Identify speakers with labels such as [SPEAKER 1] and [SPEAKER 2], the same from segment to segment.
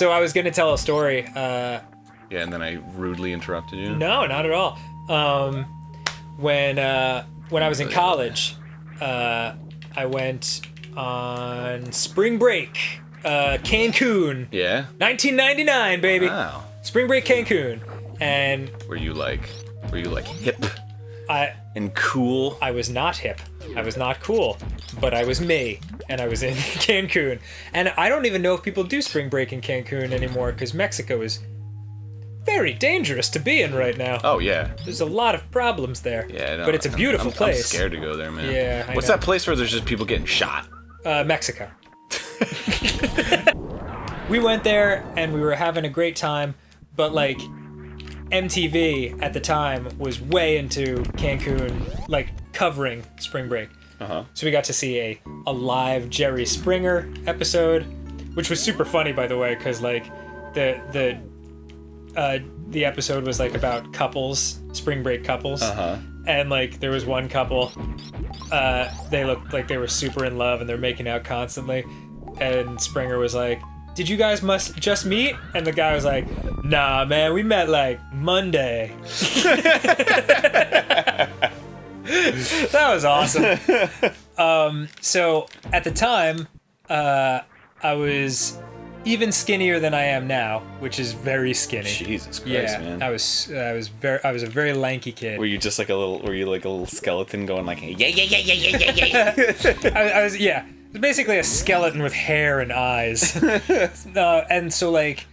[SPEAKER 1] So I was going to tell a story.
[SPEAKER 2] Yeah, and then I rudely interrupted you.
[SPEAKER 1] No, not at all. When I was in college, I went on spring break, Cancun.
[SPEAKER 2] Yeah?
[SPEAKER 1] 1999, baby.
[SPEAKER 2] Wow.
[SPEAKER 1] Spring break Cancun. And
[SPEAKER 2] Were you like hip and cool?
[SPEAKER 1] I was not hip. I was not cool, but I was me, and I was in Cancun. And I don't even know if people do spring break in Cancun anymore, because Mexico is very dangerous to be in right now.
[SPEAKER 2] Oh, yeah.
[SPEAKER 1] There's a lot of problems there.
[SPEAKER 2] Yeah, I know.
[SPEAKER 1] But it's a beautiful place.
[SPEAKER 2] I'm scared to go there, man.
[SPEAKER 1] Yeah, I
[SPEAKER 2] What's
[SPEAKER 1] know.
[SPEAKER 2] that place where there's just people getting shot?
[SPEAKER 1] Mexico. We went there, and we were having a great time, but, like, MTV at the time was way into Cancun, like, covering spring break.
[SPEAKER 2] Uh-huh.
[SPEAKER 1] So we got to see a live Jerry Springer episode, which was super funny, by the way, because, like, the episode was, like, about couples, spring break couples.
[SPEAKER 2] Uh-huh.
[SPEAKER 1] And, like, there was one couple, they looked like they were super in love and they're making out constantly. And Springer was like, "Did you guys must just meet?" And the guy was like, "Nah, man, we met, like, Monday." That was awesome. So, at the time, I was even skinnier than I am now, which is very skinny.
[SPEAKER 2] Jesus Christ,
[SPEAKER 1] Yeah,
[SPEAKER 2] man.
[SPEAKER 1] I was a very lanky kid.
[SPEAKER 2] Were you just like a little skeleton going like, yeah?
[SPEAKER 1] I was basically a skeleton with hair and eyes. And so, like,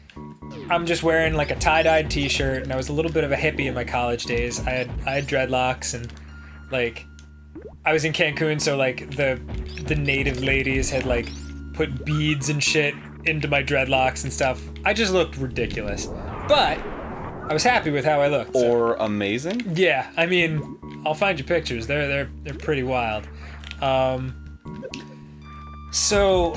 [SPEAKER 1] I'm just wearing, like, a tie-dyed t-shirt, and I was a little bit of a hippie in my college days. I had dreadlocks, and, like, I was in Cancun, so, like, the native ladies had, like, put beads and shit into my dreadlocks and stuff. I just looked ridiculous. But I was happy with how I looked.
[SPEAKER 2] Or amazing?
[SPEAKER 1] Yeah, I mean, I'll find you pictures. They're pretty wild. So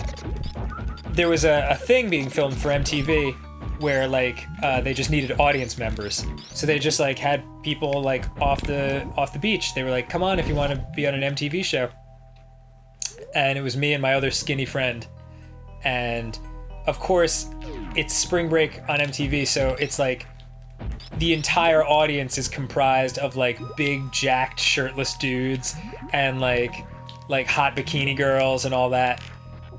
[SPEAKER 1] there was a thing being filmed for MTV where, like, they just needed audience members. So they just, like, had people, like, off the beach. They were like, "Come on if you want to be on an MTV show." And it was me and my other skinny friend. And of course, it's spring break on MTV, so it's like the entire audience is comprised of, like, big jacked shirtless dudes and like hot bikini girls and all that.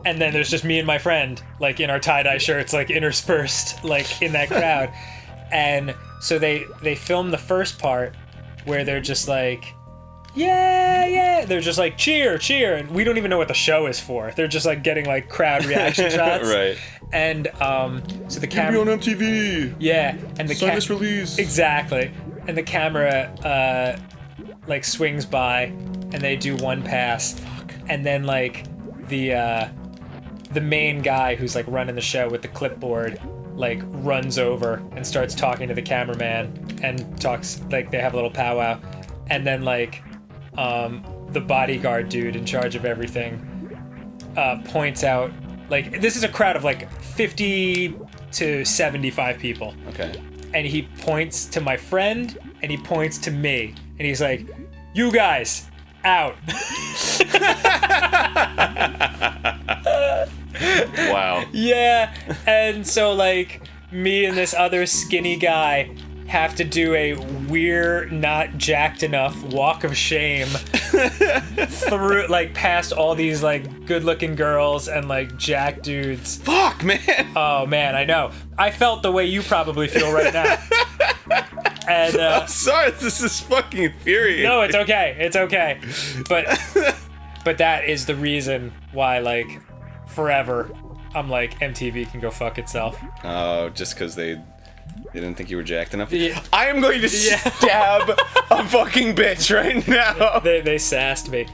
[SPEAKER 1] And then there's just me and my friend, like, in our tie-dye shirts, like, interspersed, like, in that crowd. And so they filmed the first part where they're just like, yeah, they're just like, cheer, and we don't even know what the show is for. They're just, like, getting, like, crowd reaction shots.
[SPEAKER 2] Right.
[SPEAKER 1] And so the camera,
[SPEAKER 2] on MTV.
[SPEAKER 1] yeah, and the
[SPEAKER 2] Sign this release.
[SPEAKER 1] exactly, and the camera like swings by, and they do one pass. Fuck. And then, like, the main guy who's, like, running the show with the clipboard, like, runs over and starts talking to the cameraman and talks, like, they have a little powwow. And then, like, the bodyguard dude in charge of everything points out, like, this is a crowd of, like, 50 to 75 people.
[SPEAKER 2] Okay.
[SPEAKER 1] And he points to my friend and he points to me and he's like, "You guys, out."
[SPEAKER 2] Wow.
[SPEAKER 1] Yeah. And so, like, me and this other skinny guy have to do a we're not jacked enough walk of shame through, like, past all these, like, good looking girls and, like, jacked dudes.
[SPEAKER 2] Fuck, man.
[SPEAKER 1] Oh man, I know. I felt the way you probably feel right now. And
[SPEAKER 2] I'm sorry, this is fucking infuriating.
[SPEAKER 1] no, it's okay. It's okay. But that is the reason why, like, forever I'm like, MTV can go fuck itself.
[SPEAKER 2] Oh, just because they didn't think you were jacked enough?
[SPEAKER 1] Yeah.
[SPEAKER 2] I am going to stab a fucking bitch right now.
[SPEAKER 1] They sassed me.